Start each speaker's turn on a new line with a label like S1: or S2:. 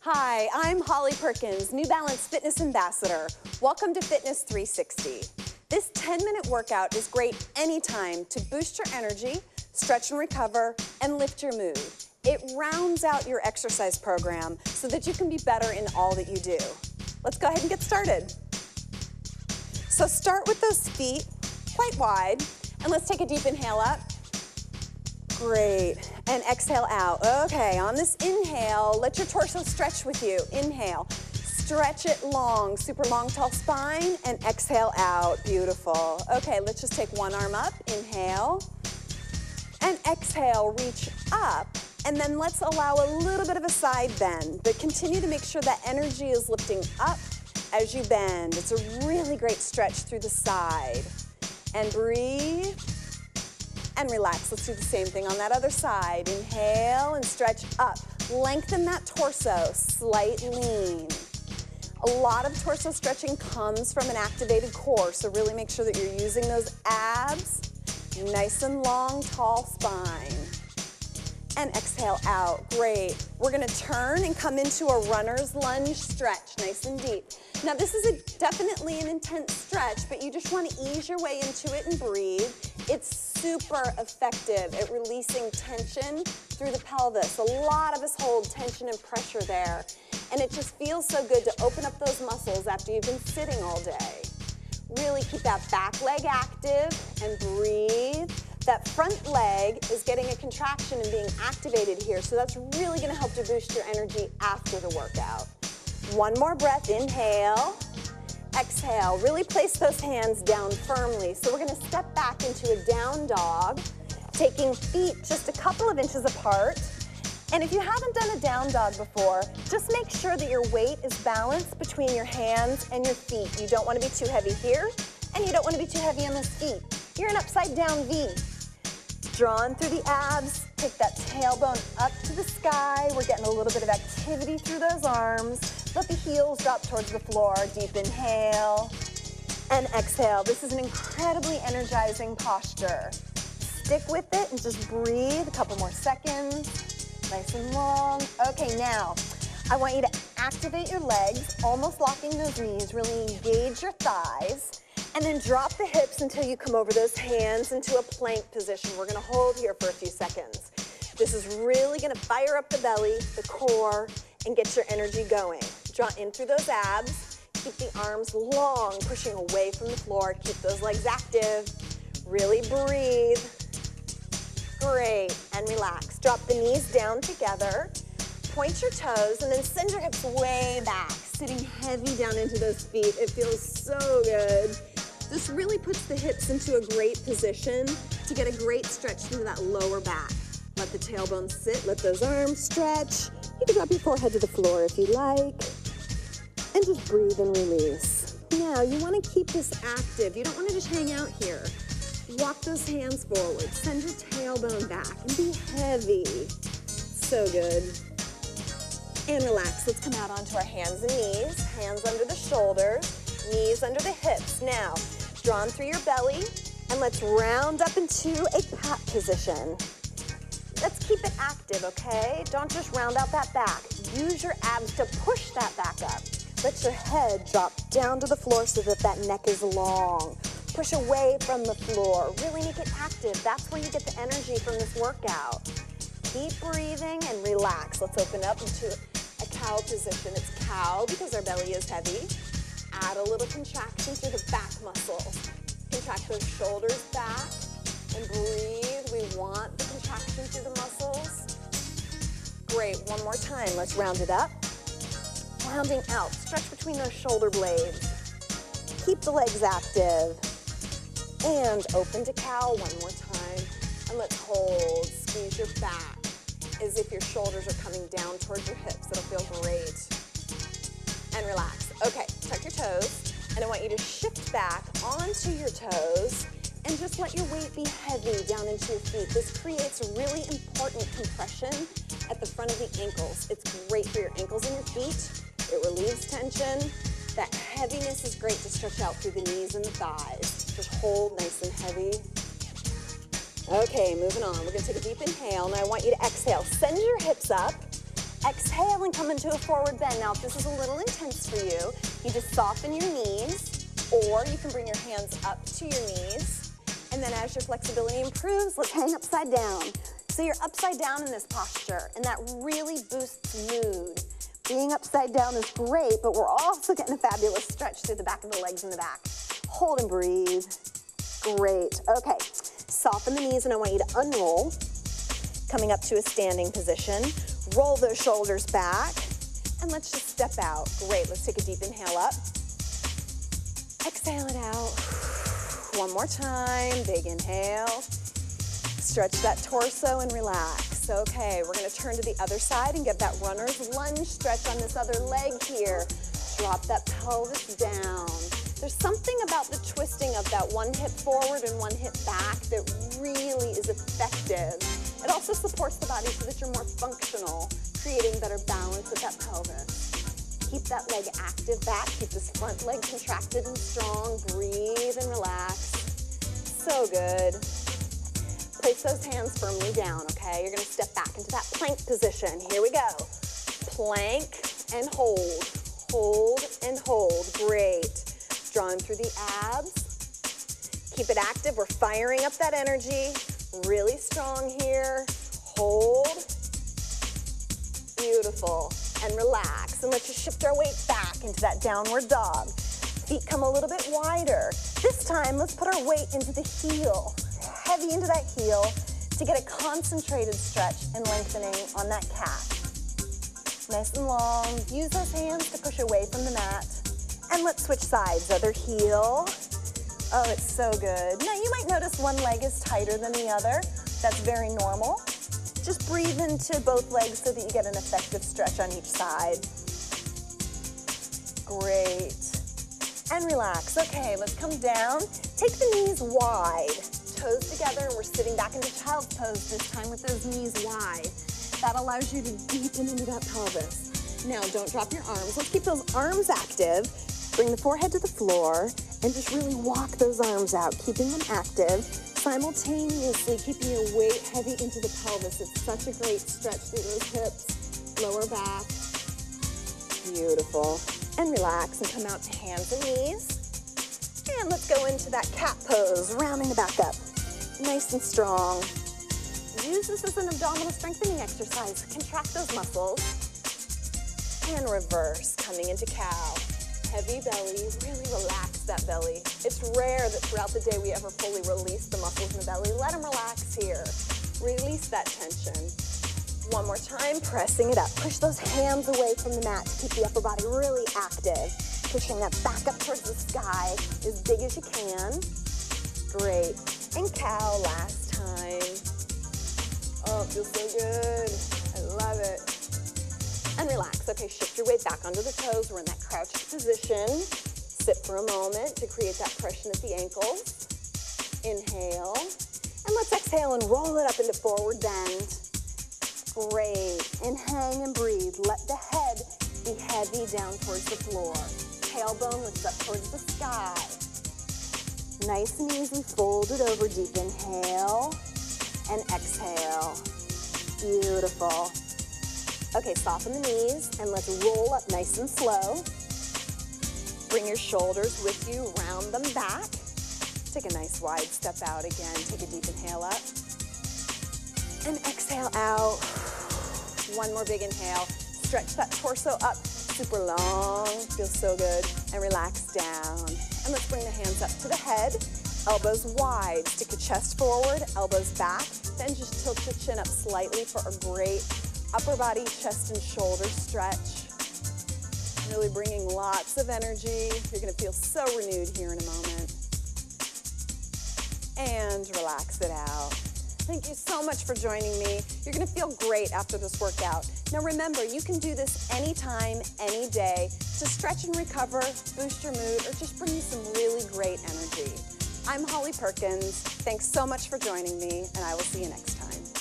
S1: Hi, I'm Holly Perkins, New Balance Fitness Ambassador. Welcome to Fitness 360. This 10-minute workout is great anytime to boost your energy, stretch and recover, and lift your mood. It rounds out your exercise program so that you can be better in all that you do. Let's go ahead and get started. So start with those feet quite wide, and let's take a deep inhale up. Great, and exhale out. Okay, on this inhale, let your torso stretch with you. Inhale, stretch it long, super long, tall spine, and exhale out. Beautiful. Okay, let's just take one arm up. Inhale, and exhale, reach up. And then let's allow a little bit of a side bend, but continue to make sure that energy is lifting up as you bend. It's a really great stretch through the side. And breathe. And relax. Let's do the same thing on that other side. Inhale and stretch up. Lengthen that torso, slight lean. A lot of torso stretching comes from an activated core, so really make sure that you're using those abs. Nice and long, tall spine. And exhale out. Great. We're gonna turn and come into a runner's lunge stretch, nice and deep. Now this is definitely an intense stretch, but you just wanna ease your way into it and breathe. It's super effective at releasing tension through the pelvis. A lot of us hold tension and pressure there, and it just feels so good to open up those muscles after you've been sitting all day. Really keep that back leg active and breathe. That front leg is getting a contraction and being activated here, so that's really gonna help to boost your energy after the workout. One more breath, inhale. Exhale, really place those hands down firmly. So we're gonna step back into a down dog, taking feet just a couple of inches apart. And if you haven't done a down dog before, just make sure that your weight is balanced between your hands and your feet. You don't wanna be too heavy here, and you don't wanna be too heavy on those feet. You're an upside down V. Drawn through the abs, take that tailbone up to the sky. We're getting a little bit of activity through those arms. Let the heels drop towards the floor. Deep inhale and exhale. This is an incredibly energizing posture. Stick with it and just breathe. A couple more seconds. Nice and long. Okay, now I want you to activate your legs, almost locking those knees. Really engage your thighs. And then drop the hips until you come over those hands into a plank position. We're gonna hold here for a few seconds. This is really gonna fire up the belly, the core, and get your energy going. Draw in through those abs. Keep the arms long, pushing away from the floor. Keep those legs active. Really breathe. Great, and relax. Drop the knees down together. Point your toes, and then send your hips way back, sitting heavy down into those feet. It feels so good. This really puts the hips into a great position to get a great stretch through that lower back. Let the tailbone sit, let those arms stretch. You can drop your forehead to the floor if you like. And just breathe and release. Now, you want to keep this active. You don't want to just hang out here. Walk those hands forward. Send your tailbone back and be heavy. So good. And relax. Let's come out onto our hands and knees. Hands under the shoulders, knees under the hips. Now, drawn through your belly, and let's round up into a cat position. Let's keep it active, okay? Don't just round out that back. Use your abs to push that back up. Let your head drop down to the floor so that that neck is long. Push away from the floor. Really make it active. That's where you get the energy from this workout. Keep breathing and relax. Let's open up into a cow position. It's cow because our belly is heavy. Add a little contraction through the back muscles. Contract those shoulders back and breathe. We want the contraction through the muscles. Great, one more time. Let's round it up. Rounding out, stretch between those shoulder blades. Keep the legs active. And open to cow one more time. And let's hold, squeeze your back as if your shoulders are coming down towards your hips. It'll feel great. And relax. Okay, tuck your toes, and I want you to shift back onto your toes and just let your weight be heavy down into your feet. This creates a really important compression at the front of the ankles. It's great for your ankles and your feet. It relieves tension. That heaviness is great to stretch out through the knees and the thighs. Just hold nice and heavy. Okay, moving on. We're gonna take a deep inhale, and I want you to exhale. Send your hips up Exhale and come into a forward bend. Now, if this is a little intense for you, you just soften your knees, or you can bring your hands up to your knees. And then as your flexibility improves, let's hang upside down. So you're upside down in this posture, and that really boosts mood. Being upside down is great, but we're also getting a fabulous stretch through the back of the legs and the back. Hold and breathe. Great. Okay, soften the knees, and I want you to unroll, coming up to a standing position. Roll those shoulders back, and let's just step out. Great, let's take a deep inhale up. Exhale it out. One more time, big inhale. Stretch that torso and relax. Okay, we're gonna turn to the other side and get that runner's lunge stretch on this other leg here. Drop that pelvis down. There's something about the twisting of that one hip forward and one hip back that really is effective. It also supports the body so that you're more functional, creating better balance with that pelvis. Keep that leg active back. Keep this front leg contracted and strong. Breathe and relax. So good. Place those hands firmly down, okay? You're gonna step back into that plank position. Here we go. Plank and hold. Hold and hold. Great. Drawing through the abs. Keep it active. We're firing up that energy. Really strong here. Hold. Beautiful. And relax. And let's just shift our weight back into that downward dog. Feet come a little bit wider. This time, let's put our weight into the heel. Heavy into that heel to get a concentrated stretch and lengthening on that calf. Nice and long. Use those hands to push away from the mat. And let's switch sides. Other heel. Oh, it's so good. Now, you might notice one leg is tighter than the other. That's very normal. Just breathe into both legs so that you get an effective stretch on each side. Great. And relax. Okay, let's come down. Take the knees wide. Toes together, and we're sitting back into child's pose this time with those knees wide. That allows you to deepen into that pelvis. Now, don't drop your arms. Let's keep those arms active. Bring the forehead to the floor and just really walk those arms out, keeping them active, simultaneously keeping your weight heavy into the pelvis. It's such a great stretch through those hips, lower back. Beautiful. And relax and come out to hands and knees. And let's go into that cat pose, rounding the back up. Nice and strong. Use this as an abdominal strengthening exercise. Contract those muscles. And reverse, coming into cow. Heavy belly, really relax that belly. It's rare that throughout the day we ever fully release the muscles in the belly. Let them relax here. Release that tension. One more time, pressing it up. Push those hands away from the mat to keep the upper body really active. Pushing that back up towards the sky as big as you can. Great. And cow last time. Oh, it feels so good. I love it. And relax. Okay, shift your weight back onto the toes. We're in that crouched position. Sit for a moment to create that pressure at the ankles. Inhale. And let's exhale and roll it up into forward bend. Great. And hang and breathe. Let the head be heavy down towards the floor. Tailbone lifts up towards the sky. Nice and easy, fold it over, deep inhale and exhale. Beautiful. Okay, soften the knees and let's roll up nice and slow. Bring your shoulders with you, round them back. Take a nice wide step out again. Take a deep inhale up and exhale out. One more big inhale. Stretch that torso up. Super long, feels so good, and relax down. And let's bring the hands up to the head, elbows wide, stick your chest forward, elbows back, then just tilt your chin up slightly for a great upper body, chest and shoulder stretch. Really bringing lots of energy. You're gonna feel so renewed here in a moment. And relax it out. Thank you so much for joining me. You're gonna feel great after this workout. Now remember, you can do this anytime, any day to stretch and recover, boost your mood, or just bring you some really great energy. I'm Holly Perkins. Thanks so much for joining me, and I will see you next time.